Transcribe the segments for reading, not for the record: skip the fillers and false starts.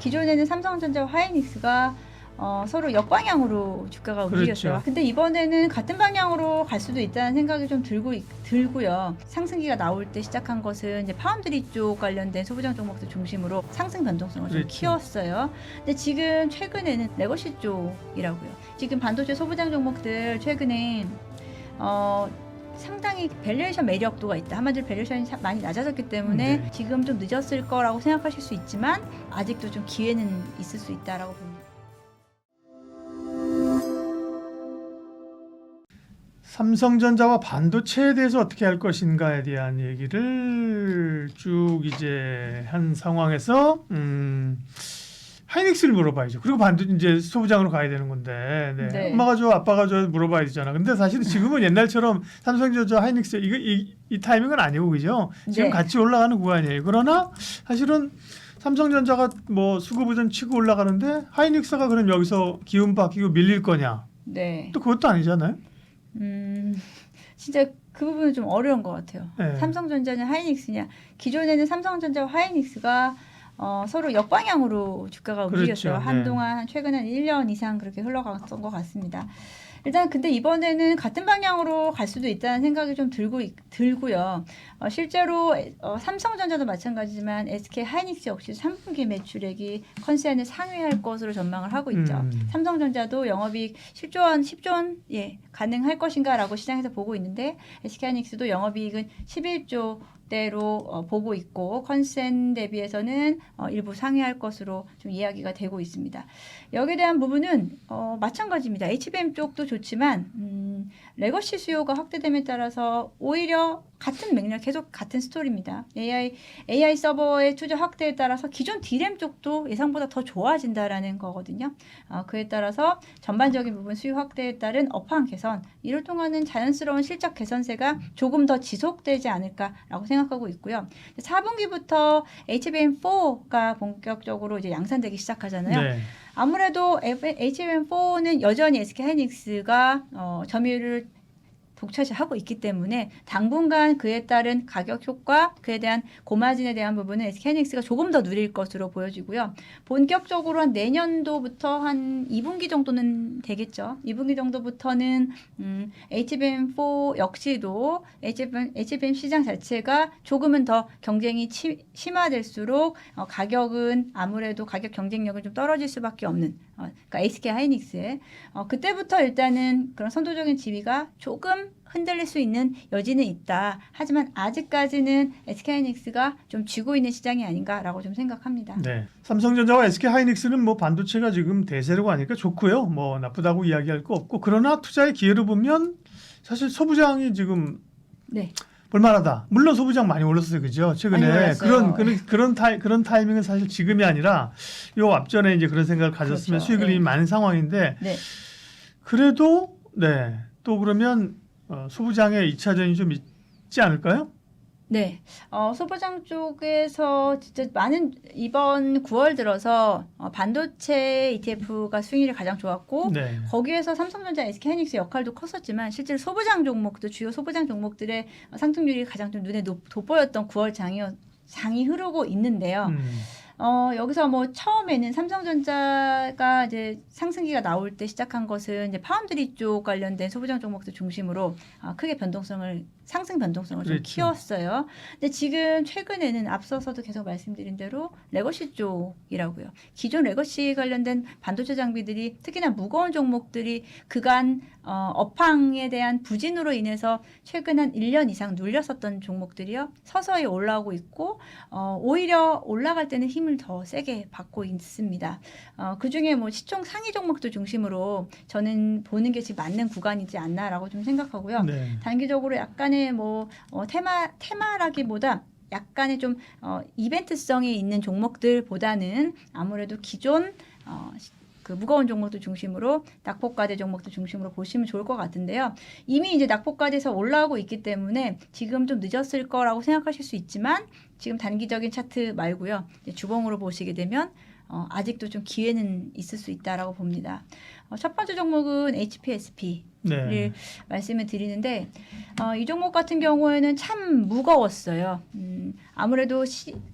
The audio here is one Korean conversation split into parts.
기존에는 삼성전자와 하이닉스가 서로 역방향으로 주가가 움직였어요. 그렇죠. 근데 이번에는 같은 방향으로 갈 수도 있다는 생각이 좀 들고요. 상승기가 나올 때 시작한 것은 이제 파운드리 쪽 관련된 소부장 종목들 중심으로 상승 변동성을 좀 그렇죠. 키웠어요. 근데 지금 최근에는 레거시 쪽이라고요. 지금 반도체 소부장 종목들 최근에 상당히 밸류에이션 매력도가 있다. 한마디로 밸류에이션이 많이 낮아졌기 때문에 네. 지금 좀 늦었을 거라고 생각하실 수 있지만 아직도 좀 기회는 있을 수 있다라고 봅니다. 삼성전자와 반도체에 대해서 어떻게 할 것인가에 대한 얘기를 쭉 이제 한 상황에서 하이닉스를 물어봐야죠. 그리고 이제 소부장으로 가야 되는 건데, 네. 네. 엄마가 줘, 아빠가 줘 물어봐야 되잖아. 근데 사실 지금은 옛날처럼 삼성전자, 하이닉스 이 타이밍은 아니고 그죠? 지금 네. 같이 올라가는 구간이에요. 그러나 사실은 삼성전자가 뭐 수급부전 치고 올라가는데 하이닉스가 그럼 여기서 기운 바뀌고 밀릴 거냐? 네. 또 그것도 아니잖아요. 진짜 그 부분은 좀 어려운 것 같아요. 네. 삼성전자냐 하이닉스냐. 기존에는 삼성전자와 하이닉스가 서로 역방향으로 주가가 움직였어요. 그렇죠. 한동안 최근에 한 1년 이상 그렇게 흘러갔던 것 같습니다. 일단 근데 이번에는 같은 방향으로 갈 수도 있다는 생각이 좀 들고요. 실제로 삼성전자도 마찬가지지만 SK 하이닉스 역시 3분기 매출액이 컨센을 상회할 것으로 전망을 하고 있죠. 삼성전자도 영업이익 10조 원 가능할 것인가라고 시장에서 보고 있는데 SK 하이닉스도 영업이익은 11조 대로 보고 있고 컨센 대비해서는 일부 상회할 것으로 좀 이야기가 되고 있습니다. 여기에 대한 부분은 마찬가지입니다. HBM 쪽도 좋지만 레거시 수요가 확대됨에 따라서 오히려 같은 맥락 계속 같은 스토리입니다. AI 서버의 투자 확대에 따라서 기존 D램 쪽도 예상보다 더 좋아진다라는 거거든요. 그에 따라서 전반적인 부분 수요 확대에 따른 업황 개선, 이를 통하는 자연스러운 실적 개선세가 조금 더 지속되지 않을까라고 생각하고 있고요. 4분기부터 HBM4가 본격적으로 이제 양산되기 시작하잖아요. 네. 아무래도 HBM4는 여전히 SK 하이닉스가 점유율을 독차지하고 있기 때문에 당분간 그에 따른 가격 효과, 그에 대한 고마진에 대한 부분은 SK 하이닉스가 조금 더 누릴 것으로 보여지고요. 본격적으로 한 내년도부터 한 2분기 정도는 되겠죠. 2분기 정도부터는 HBM4 역시도 HBM 시장 자체가 조금은 더 경쟁이 심화될수록 가격은 아무래도 가격 경쟁력은 좀 떨어질 수밖에 없는 그러니까 SK 하이닉스의 그때부터 일단은 그런 선도적인 지위가 조금 흔들릴 수 있는 여지는 있다. 하지만 아직까지는 SK 하이닉스가 좀 쥐고 있는 시장이 아닌가라고 좀 생각합니다. 네. 삼성전자와 SK 하이닉스는 뭐 반도체가 지금 대세라고 하니까 좋고요. 뭐 나쁘다고 이야기할 거 없고 그러나 투자의 기회를 보면 사실 소부장이 지금 네. 볼만하다. 물론 소부장 많이 올랐어요, 그죠? 최근에 많이 올랐어요. 그런 타이밍은 사실 지금이 아니라 요 앞전에 이제 그런 생각을 가졌으면 그렇죠. 수익을 네. 이미 많은 상황인데 네. 그래도 네. 또 그러면 소부장의 2차전이 좀 있지 않을까요? 네, 소부장 쪽에서 진짜 많은 이번 9월 들어서 반도체 ETF가 수익률이 가장 좋았고 네. 거기에서 삼성전자, SK 하이닉스 역할도 컸었지만 실제로 소부장 종목도 주요 소부장 종목들의 상승률이 가장 좀 눈에 돋보였던 9월 장이 흐르고 있는데요. 여기서 뭐 처음에는 삼성전자가 이제 상승기가 나올 때 시작한 것은 이제 파운드리 쪽 관련된 소부장 종목들 중심으로 크게 상승 변동성을 좀 그렇죠. 키웠어요. 근데 지금 최근에는 앞서서도 계속 말씀드린 대로 레거시 쪽이라고요. 기존 레거시 관련된 반도체 장비들이 특히나 무거운 종목들이 그간 업황에 대한 부진으로 인해서 최근 한 1년 이상 눌렸었던 종목들이요. 서서히 올라오고 있고 오히려 올라갈 때는 힘을 더 세게 받고 있습니다. 그중에 뭐 시총 상위 종목들 중심으로 저는 보는 게 지금 맞는 구간이지 않나라고 좀 생각하고요. 네. 단기적으로 약간의 뭐 테마라기보다 약간의 좀 이벤트성이 있는 종목들보다는 아무래도 기존 그 무거운 종목들 중심으로 낙폭과대 종목들 중심으로 보시면 좋을 것 같은데요. 이미 이제 낙폭과대에서 올라오고 있기 때문에 지금 좀 늦었을 거라고 생각하실 수 있지만 지금 단기적인 차트 말고요. 이제 주봉으로 보시게 되면 아직도 좀 기회는 있을 수 있다라고 봅니다. 첫 번째 종목은 HPSP. 네. 말씀을 드리는데 이 종목 같은 경우에는 참 무거웠어요. 아무래도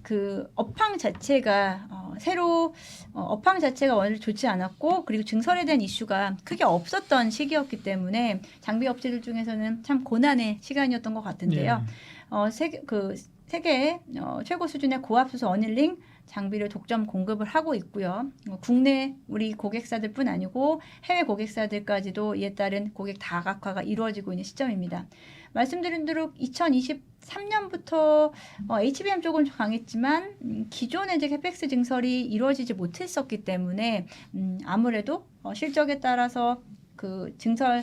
그 업황 자체가 새로 업황 자체가 원래 좋지 않았고 그리고 증설에 대한 이슈가 크게 없었던 시기였기 때문에 장비 업체들 중에서는 참 고난의 시간이었던 것 같은데요. 세계 최고 수준의 고압수소 어닐링 장비를 독점 공급을 하고 있고요. 국내 우리 고객사들뿐 아니고 해외 고객사들까지도 이에 따른 고객 다각화가 이루어지고 있는 시점입니다. 말씀드린 대로 2023년부터 HBM 쪽은 강했지만 기존의 이제 캐펙스 증설이 이루어지지 못했었기 때문에 아무래도 실적에 따라서 그 증설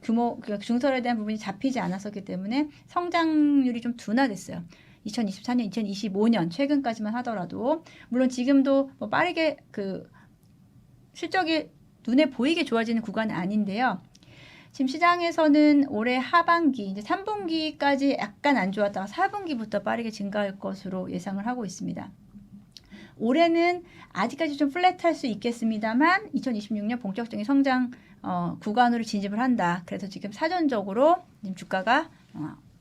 규모, 증설에 대한 부분이 잡히지 않았었기 때문에 성장률이 좀 둔화됐어요. 2024년, 2025년 최근까지만 하더라도 물론 지금도 뭐 빠르게 그 실적이 눈에 보이게 좋아지는 구간은 아닌데요. 지금 시장에서는 올해 하반기 이제 3분기까지 약간 안 좋았다가 4분기부터 빠르게 증가할 것으로 예상을 하고 있습니다. 올해는 아직까지 좀 플랫할 수 있겠습니다만 2026년 본격적인 성장 구간으로 진입을 한다. 그래서 지금 사전적으로 지금 주가가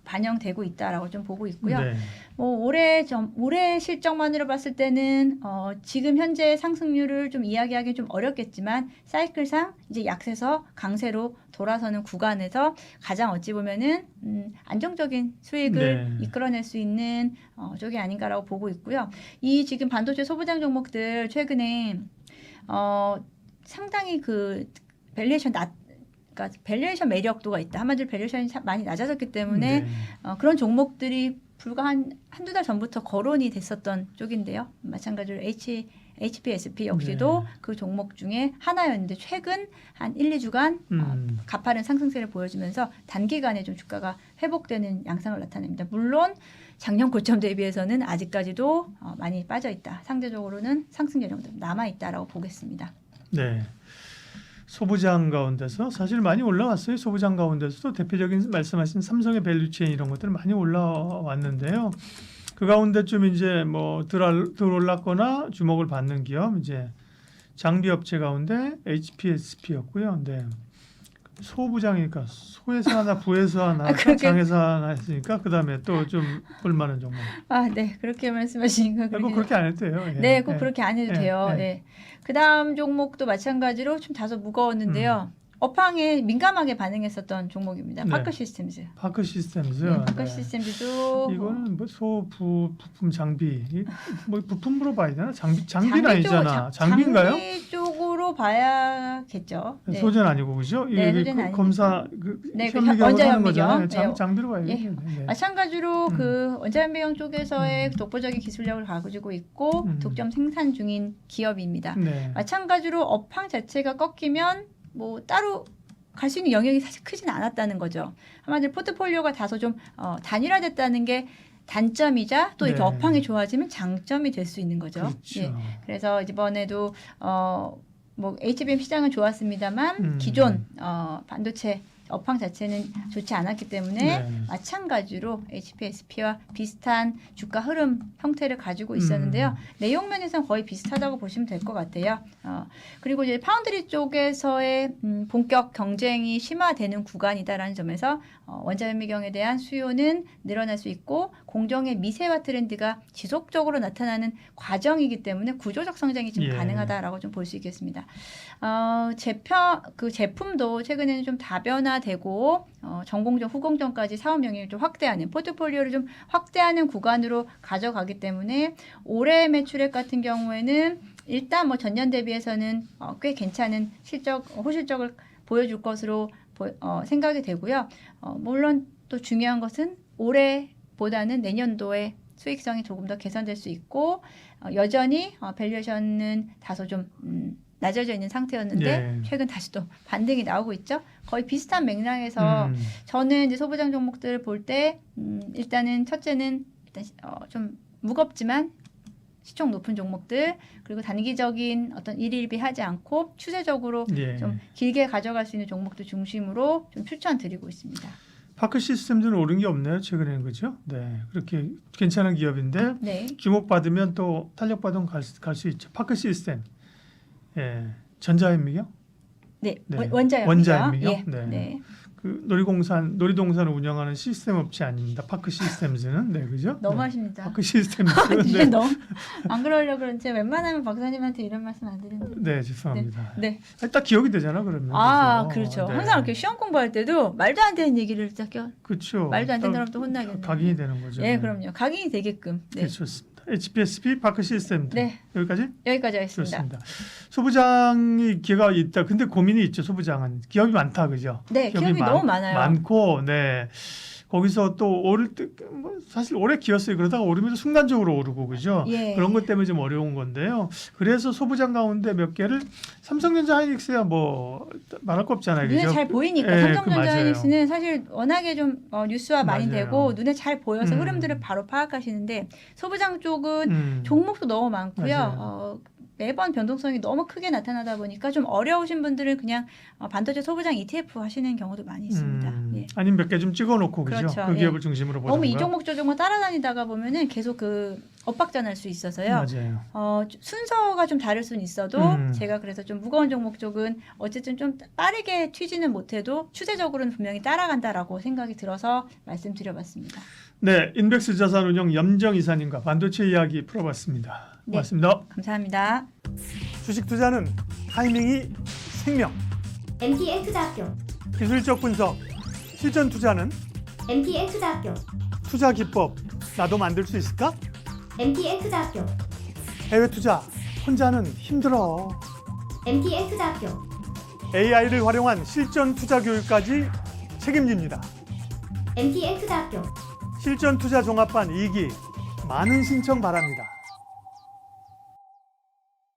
반영되고 있다라고 좀 보고 있고요. 네. 뭐 올해 실적만으로 봤을 때는 지금 현재 상승률을 좀 이야기하기 좀 어렵겠지만 사이클상 이제 약세서 강세로 돌아서는 구간에서 가장 어찌 보면은 안정적인 수익을 네. 이끌어낼 수 있는 쪽이 아닌가라고 보고 있고요. 이 지금 반도체 소부장 종목들 최근에 상당히 그 밸류에이션 그러니까 밸류에이션 매력도가 있다. 한마디로 밸류에이션이 많이 낮아졌기 때문에 네. 그런 종목들이 불과 한두 달 전부터 거론이 됐었던 쪽인데요. 마찬가지로 HPSP 역시도 네. 그 종목 중에 하나였는데 최근 한 1, 2주간 가파른 상승세를 보여주면서 단기간에 좀 주가가 회복되는 양상을 나타냅니다. 물론 작년 고점 대비해서는 아직까지도 많이 빠져 있다. 상대적으로는 상승 여력도 남아 있다라고 보겠습니다. 네. 소부장 가운데서 사실 많이 올라왔어요. 소부장 가운데서도 대표적인 말씀하신 삼성의 밸류체인 이런 것들 많이 올라왔는데요. 그 가운데 좀 이제 뭐 들어올랐거나 주목을 받는 기업 이제 장비 업체 가운데 HPSP였고요. 네. 소부장이니까 소에서 하나, 부에서 하나, 장에서 하나 했으니까 그 다음에 또 좀 볼만한 종목. 네, 그렇게 말씀하시니까 꼭 그렇게 안 해도 돼요. 예. 네, 꼭 그렇게 안 해도 돼요. 예. 네. 그 다음 종목도 마찬가지로 좀 다소 무거웠는데요. 업황에 민감하게 반응했었던 종목입니다. 네. 파크 시스템즈. 파크 시스템즈. 네, 파크 시스템즈도 이거는 뭐 부품 장비 뭐 부품으로 봐야 되나? 장비는 아니잖아. 장비인가요? 장비 쪽으로 봐야겠죠. 네. 소재는 아니고 그죠? 네, 이게 소재는 검사 네, 현미경으로 하는 원자현미경. 거잖아요. 네. 장비로 봐야겠네요. 네. 마찬가지로 그 원자현미경 쪽에서의 독보적인 기술력을 가지고 있고 독점 생산 중인 기업입니다. 네. 마찬가지로 업황 자체가 꺾이면 뭐 따로 갈 수 있는 영역이 사실 크진 않았다는 거죠. 한마디로 포트폴리오가 다소 좀 단일화됐다는 게 단점이자 또 이렇게 네. 업황이 좋아지면 장점이 될 수 있는 거죠. 그렇죠. 예. 그래서 이번에도 뭐 HBM 시장은 좋았습니다만 기존 반도체 업황 자체는 좋지 않았기 때문에 네. 마찬가지로 HPSP와 비슷한 주가 흐름 형태를 가지고 있었는데요. 내용 면에서는 거의 비슷하다고 보시면 될 것 같아요. 그리고 이제 파운드리 쪽에서의 본격 경쟁이 심화되는 구간이다라는 점에서 원자현미경에 대한 수요는 늘어날 수 있고 공정의 미세화 트렌드가 지속적으로 나타나는 과정이기 때문에 구조적 성장이 좀 예. 가능하다라고 좀 볼 수 있겠습니다. 그 제품도 최근에는 좀 다변화되고 전공정, 후공정까지 사업 영역을 좀 확대하는 포트폴리오를 좀 확대하는 구간으로 가져가기 때문에 올해 매출액 같은 경우에는 일단 뭐 전년 대비해서는 꽤 괜찮은 호실적을 보여줄 것으로 생각이 되고요. 물론 또 중요한 것은 올해보다는 내년도에 수익성이 조금 더 개선될 수 있고 여전히 밸류에이션은 다소 좀 낮아져 있는 상태였는데 네. 최근 다시 또 반등이 나오고 있죠. 거의 비슷한 맥락에서 저는 이제 소부장 종목들을 볼 때 일단은 첫째는 일단 좀 무겁지만 시총 높은 종목들 그리고 단기적인 어떤 일일비하지 않고 추세적으로 예. 좀 길게 가져갈 수 있는 종목들 중심으로 좀 추천드리고 있습니다. 파크 시스템들은 오른 게 없네요. 최근에는 그죠? 네, 그렇게 괜찮은 기업인데 네. 주목받으면 또 탄력받으면 갈 수 있죠. 파크 시스템, 예, 전자현미경, 네, 네. 원자협이죠. 원자협이요? 예. 네. 네. 그 놀이동산을 운영하는 시스템 업체 아닙니다. 파크 시스템즈는 네, 그죠? 너무 네. 하십니다. 파크 시스템즈. 이제 네. 너무 안 그러려고 그런지 웬만하면 박사님한테 이런 말씀 안 드리는데. 네, 죄송합니다. 네. 아니, 딱 기억이 되잖아 그러면. 그렇죠. 네. 항상 이렇게 시험 공부할 때도 말도 안 되는 얘기를 딱 그렇죠. 말도 안 되는 사람 또 혼나겠네. 각인이 되는 거죠. 네, 그럼요. 각인이 되게끔. 네. 네, 좋습니다. HPSP 파크 시스템 네. 여기까지 여기까지 하겠습니다. 좋습니다. 소부장이 기회가 있다. 근데 고민이 있죠. 소부장은 기업이 많다, 그죠? 네, 기업이 너무 많아요. 많고, 네. 거기서 또 오를 때 뭐 사실 오래 기었어요. 그러다가 오르면서 순간적으로 오르고 그죠? 예. 그런 것 때문에 좀 어려운 건데요. 그래서 소부장 가운데 몇 개를 삼성전자 하이닉스야 뭐 말할 거 없잖아요. 눈에 그죠? 잘 보이니까 예, 삼성전자 맞아요. 하이닉스는 사실 워낙에 좀 뉴스화 많이 맞아요. 되고 눈에 잘 보여서 음. 흐름들을 바로 파악하시는데 소부장 쪽은 음. 종목도 너무 많고요. 맞아요. 매번 변동성이 너무 크게 나타나다 보니까 좀 어려우신 분들은 그냥 반도체 소부장 ETF 하시는 경우도 많이 있습니다. 예. 아니면 몇 개 좀 찍어놓고 그죠? 그렇죠. 그 기업을 예. 중심으로 보는 너무 이 종목 저 종목 따라다니다가 보면은 계속 그 엇박자 날 수 있어서요. 맞아요. 순서가 좀 다를 수는 있어도 제가 그래서 좀 무거운 종목 쪽은 어쨌든 좀 빠르게 튀지는 못해도 추세적으로는 분명히 따라간다라고 생각이 들어서 말씀드려봤습니다. 네, 인백스 자산운용 염정 이사님과 반도체 이야기 풀어봤습니다. 네. 고맙습니다. 감사합니다. 주식 투자는 타이밍이 생명. MTN 투자학교, 기술적 분석, 실전 투자는 MTN 투자학교, 투자 기법 나도 만들 수 있을까? MTN 투자학교, 해외 투자 혼자는 힘들어. MTN 투자학교, AI를 활용한 실전 투자 교육까지 책임집니다. MTN 투자학교. 실전 투자 종합반 2기 많은 신청 바랍니다.